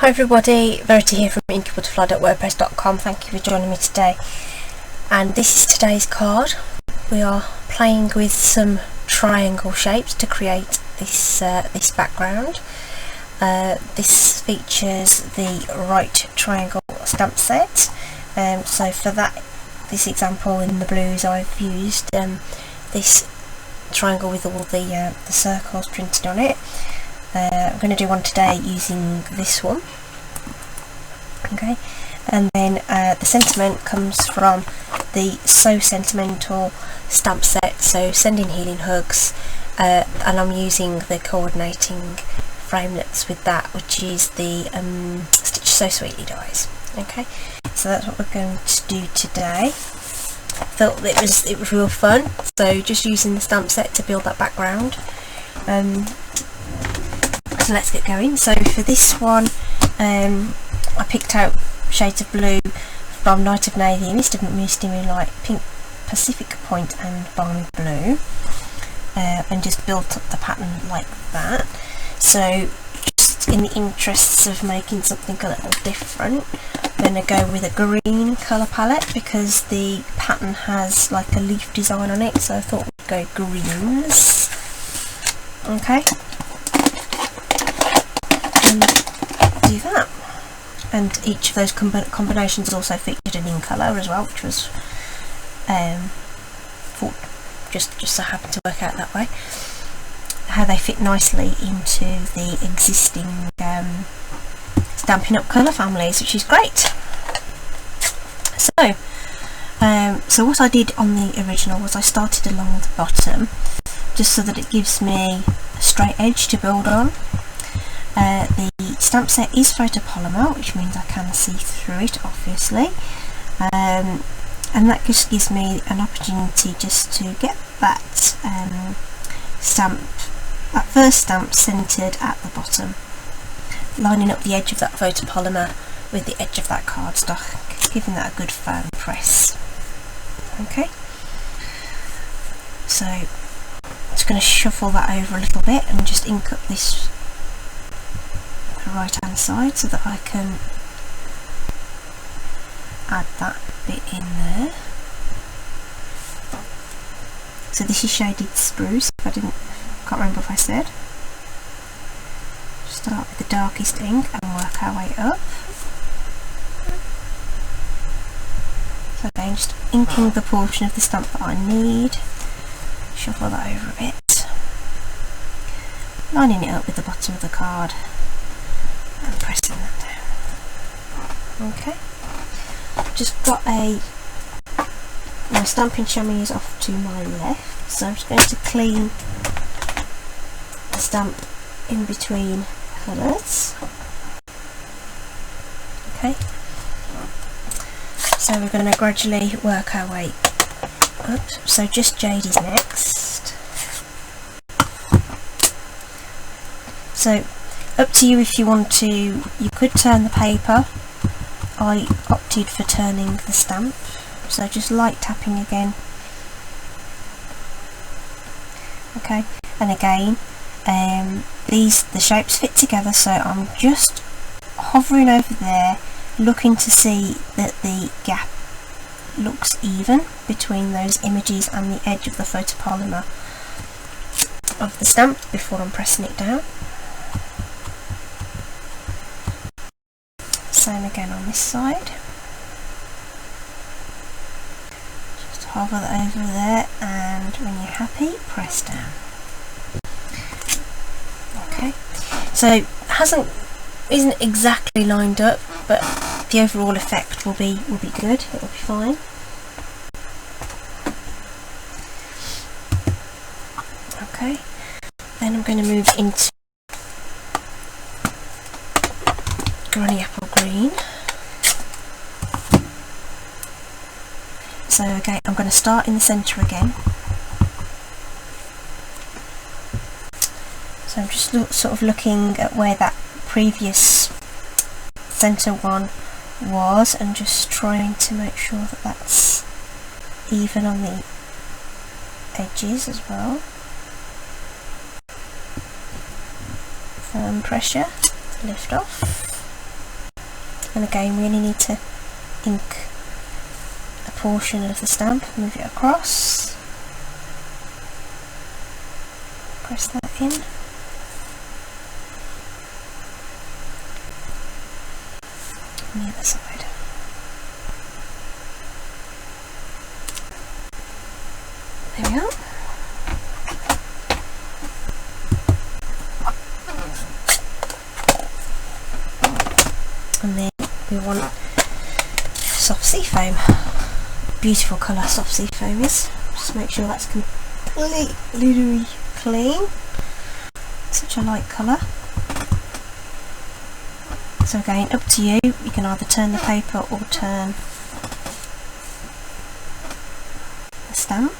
Hi everybody, Verity here from inkybutterfly.wordpress.com. Thank you for joining me today. And this is today's card. We are playing with some triangle shapes to create this background. This features the right triangle stamp set. So for this example in the blues, I've used this triangle with all the circles printed on it. I'm going to do one today using this one. Okay, and then the sentiment comes from the So Sentimental stamp set, so Sending Healing Hugs, and I'm using the coordinating framelits with that, which is the Stitch So Sweetly dies. Okay, so that's what we're going to do today. Thought it was real fun, so just using the stamp set to build that background. So let's get going. So for this one, I picked out shades of blue from Night of Navy, Mist of Misty Moonlight, Pink Pacific Point and Balmy Blue, and just built up the pattern like that. So just in the interests of making something a little different, I'm going to go with a green colour palette because the pattern has like a leaf design on it, so I thought we'd go greens. Okay, and do that. And each of those combinations also featured an in colour as well, which was thought just so happened to work out that way. How they fit nicely into the existing Stampin' Up! Colour families, which is great. So what I did on the original was I started along the bottom, just so that it gives me a straight edge to build on. The stamp set is photopolymer, which means I can see through it, obviously, and that just gives me an opportunity just to get that first stamp centred at the bottom, lining up the edge of that photopolymer with the edge of that cardstock, giving that a good firm press. Okay, so I'm just going to shuffle that over a little bit and just ink up this right hand side so that I can add that bit in there. So this is shaded spruce. Can't remember if I said. Start with the darkest ink and work our way up. So again, just inking the portion of the stamp that I need. Shuffle that over a bit, lining it up with the bottom of the card and pressing that down. Okay, just got my Stampin' chamois off to my left, so I'm just going to clean the stamp in between colours. Okay, so we're going to gradually work our way up. So just Jade is next. So up to you if you want to. You could turn the paper. I opted for turning the stamp, so just light tapping again. Okay, and again, the shapes fit together, so I'm just hovering over there, looking to see that the gap looks even between those images and the edge of the photopolymer of the stamp before I'm pressing it down. Same again on this side. Just hover that over there, and when you're happy, press down. Okay, so isn't exactly lined up, but the overall effect will be good. It will be fine. Okay, then I'm going to move into Granny Apple Green. So again, I'm going to start in the centre again. So I'm just sort of looking at where that previous centre one was and just trying to make sure that that's even on the edges as well. Firm pressure, lift off. and again we only need to ink a portion of the stamp, move it across, press that in, on the other side. There we are. And then we want soft sea foam. Beautiful colour soft sea foam is. Just make sure that's completely clean. Such a light colour. So again, up to you. You can either turn the paper or turn the stamp.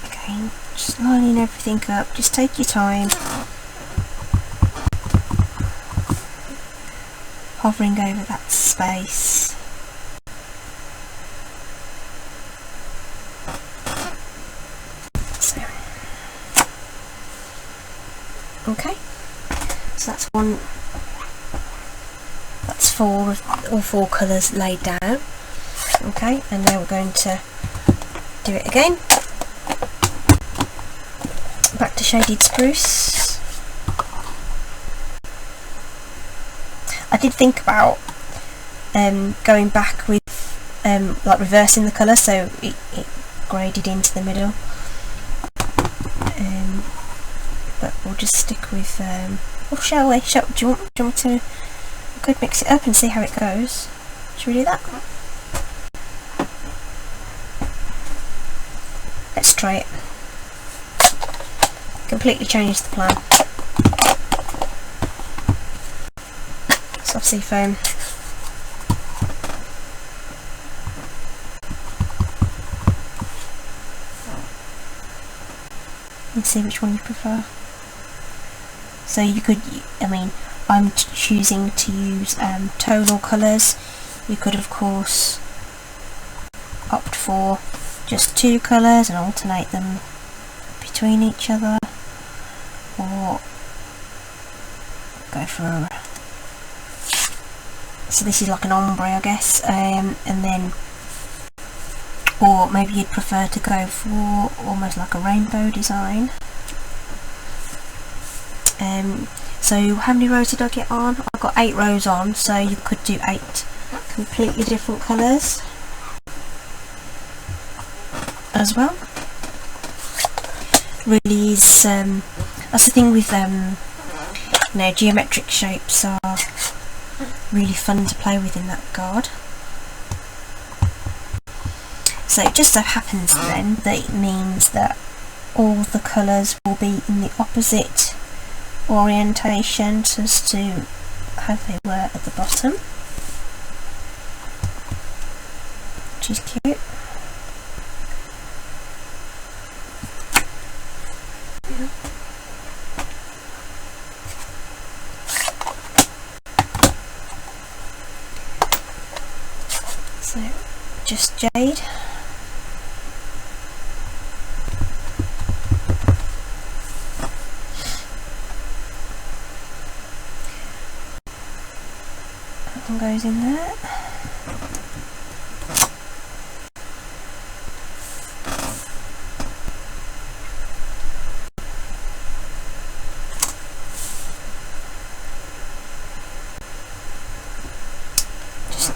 Again, just lining everything up. Just take your time. Hovering over that space. So, okay, so that's one. That's all four colours laid down. Okay, and now we're going to do it again. Back to shaded spruce. I did think about going back with like reversing the colour so it graded into the middle, but we'll just stick with or shall we? Do you want to? We could mix it up and see how it goes. Should we do that? Let's try it. Completely change the plan. Soft sea foam. And see which one you prefer. So you could, I mean, I'm choosing to use tonal colours. You could of course opt for just two colours and alternate them between each other, or go for a, so this is like an ombre I guess, and then, or maybe you'd prefer to go for almost like a rainbow design. So how many rows did I get on? I got 8 rows on, so you could do 8 completely different colours as well. Really is, that's the thing with you know, geometric shapes are really fun to play with in that regard. So it just so happens then that it means that all the colours will be in the opposite orientations as to how they were at the bottom, which is cute. Yeah. So just jade. That one goes in there.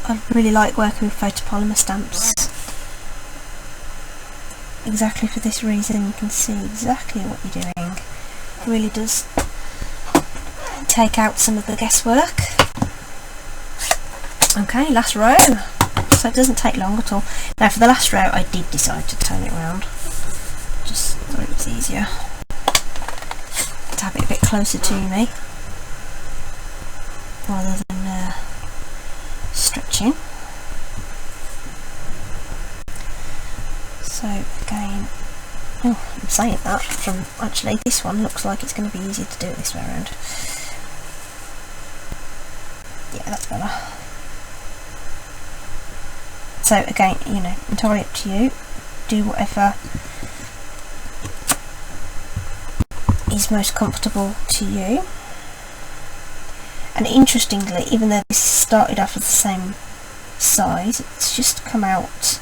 I really like working with photopolymer stamps, exactly for this reason. You can see exactly what you're doing. It really does take out some of the guesswork. Okay, last row, so it doesn't take long at all. Now for the last row I did decide to turn it around, just thought it was easier to have it a bit closer to me rather than stretching. So again, oh, I'm saying that from actually this one looks like it's going to be easier to do it this way around. Yeah, that's better. So again, you know, entirely up to you. Do whatever is most comfortable to you. And interestingly, even though this started off as the same size, it's just come out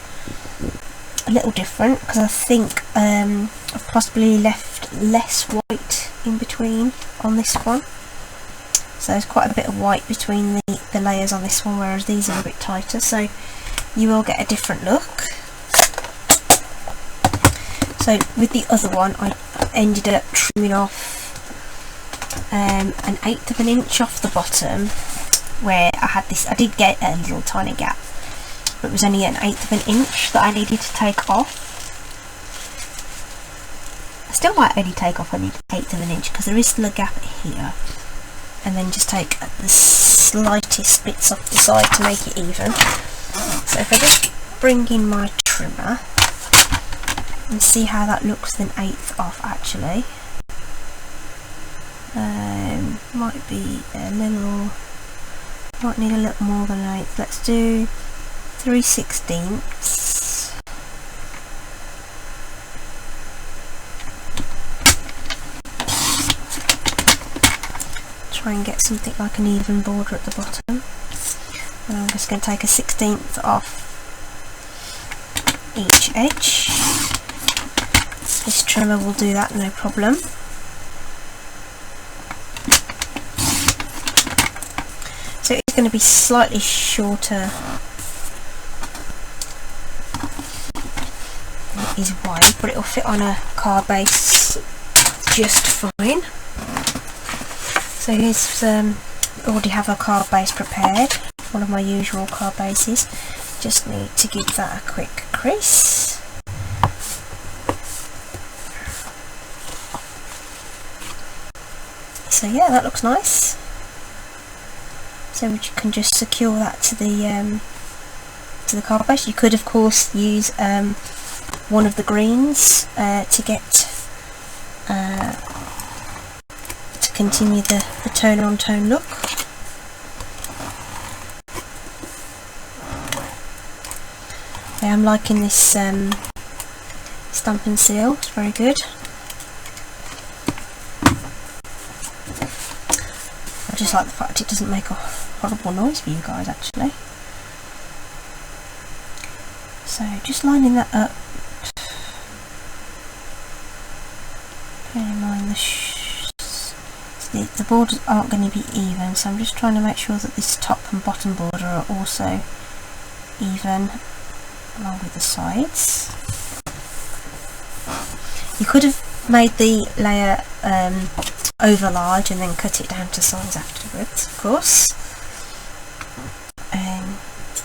a little different, because I think I've possibly left less white in between on this one. So there's quite a bit of white between the layers on this one, whereas these are a bit tighter, so you will get a different look. So with the other one, I ended up trimming off an 1/8 of an inch off the bottom, where I had this, I did get a little tiny gap, but it was only an 1/8 of an inch that I needed to take off. I still might only take off an 1/8 of an inch, because there is still a gap here, and then just take the slightest bits off the side to make it even. So if I just bring in my trimmer and see how that looks with an 1/8 off, actually. Might be a little, might need a little more than an 1/8. Let's do 3/16. Try and get something like an even border at the bottom. And I'm just going to take a 1/16 off each edge. This trimmer will do that, no problem. So it's going to be slightly shorter than it is wide, but it will fit on a card base just fine. So here's already have a card base prepared, one of my usual card bases. Just need to give that a quick crease. So yeah, that looks nice. So you can just secure that to the card base. You could of course use one of the greens to get to continue the tone on tone look. I am liking this Stampin' seal, it's very good. I just like the fact it doesn't make a horrible noise for you guys, actually. So just lining that up. Bear in mind the borders aren't going to be even, so I'm just trying to make sure that this top and bottom border are also even, along with the sides. You could have made the layer over large and then cut it down to size afterwards, of course.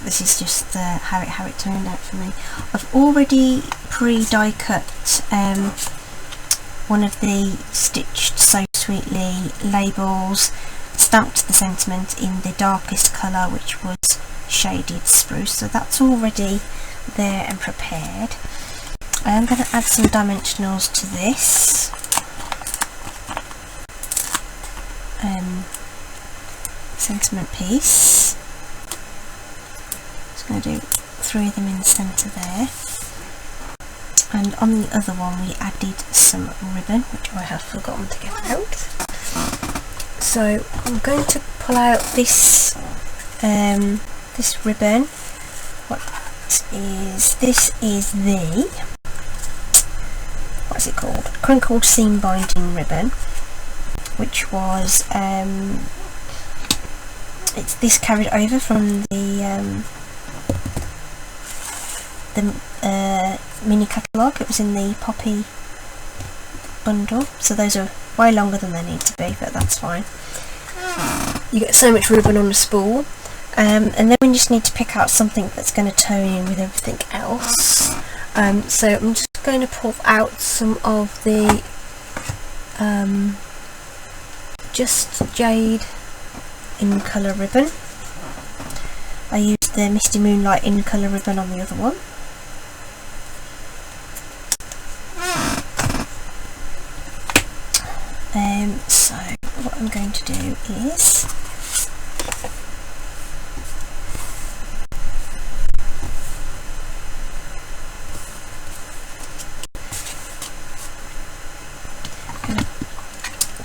This is just how it turned out for me. I've already pre-die cut one of the Stitched So Sweetly labels, stamped the sentiment in the darkest colour, which was Shaded Spruce, so that's already there and prepared. I am going to add some dimensionals to this. Sentiment piece. Just going to do 3 of them in the centre there. And on the other one we added some ribbon, which I have forgotten to get out. So I'm going to pull out this this ribbon. This is the, what's it called? Crinkled seam binding ribbon, which was it's this carried over from the mini catalogue. It was in the Poppy bundle, so those are way longer than they need to be, but that's fine. You get so much ribbon on the spool, and then we just need to pick out something that's going to tone in with everything else. So I'm just going to pull out some of the Just Jade in colour ribbon. I used the Misty Moonlight in colour ribbon on the other one. So what I'm going to do is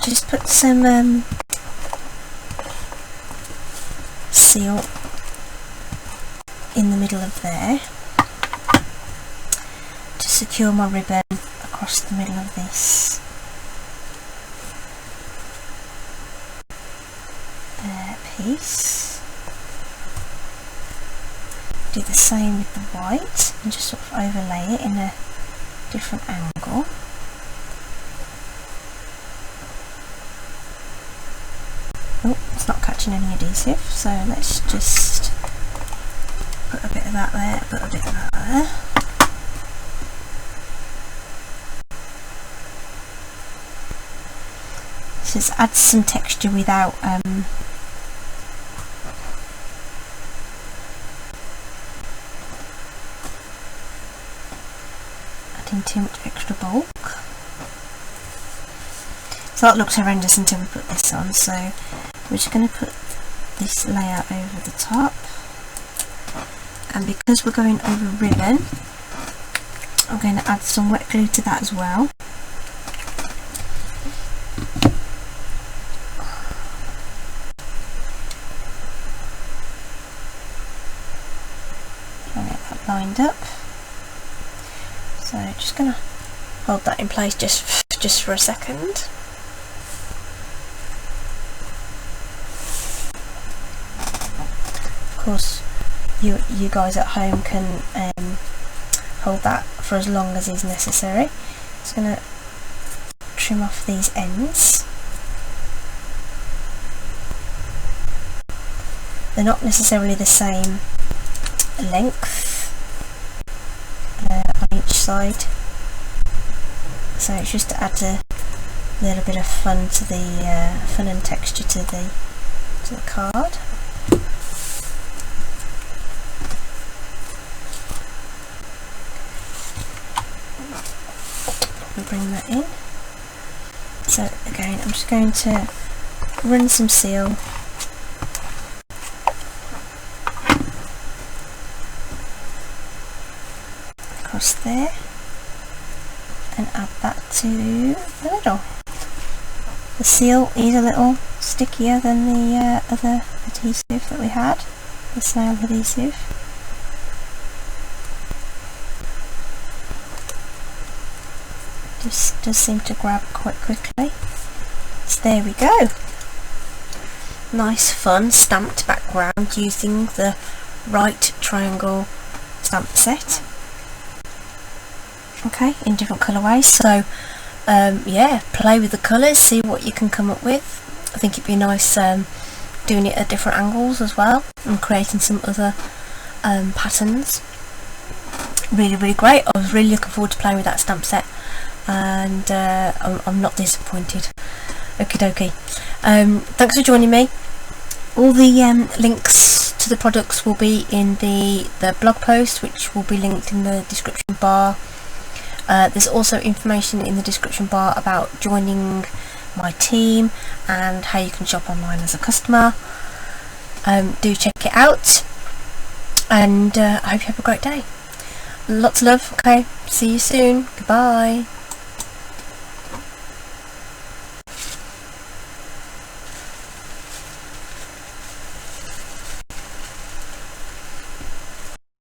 just put some seal in the middle of there to secure my ribbon across the middle of this piece. Do the same with the white and just sort of overlay it in a different angle. Oh, it's not catching any adhesive, so let's just put a bit of that there, put a bit of that there. So it adds some texture without adding too much extra bulk. So that looks horrendous until we put this on, so we're just going to put this layer over the top, and because we're going over ribbon, I'm going to add some wet glue to that as well. Trying to get that lined up. So just going to hold that in place just for a second. Of course, you guys at home can hold that for as long as is necessary. Just going to trim off these ends. They're not necessarily the same length on each side, so it's just to add a little bit of fun to the fun and texture to the card. Bring that in. So again, I'm just going to run some seal across there and add that to the middle. The seal is a little stickier than the other adhesive that we had, the snail adhesive. Just does seem to grab quite quickly. So there we go. Nice fun stamped background using the right triangle stamp set. Okay, in different colourways. So yeah, play with the colours, see what you can come up with. I think it'd be nice doing it at different angles as well and creating some other patterns. Really great. I was really looking forward to playing with that stamp set, and I'm not disappointed. Okie dokie. Thanks for joining me. All the links to the products will be in the blog post, which will be linked in the description bar. There's also information in the description bar about joining my team and how you can shop online as a customer. Do check it out, and I hope you have a great day. Lots of love. Okay, see you soon. Goodbye.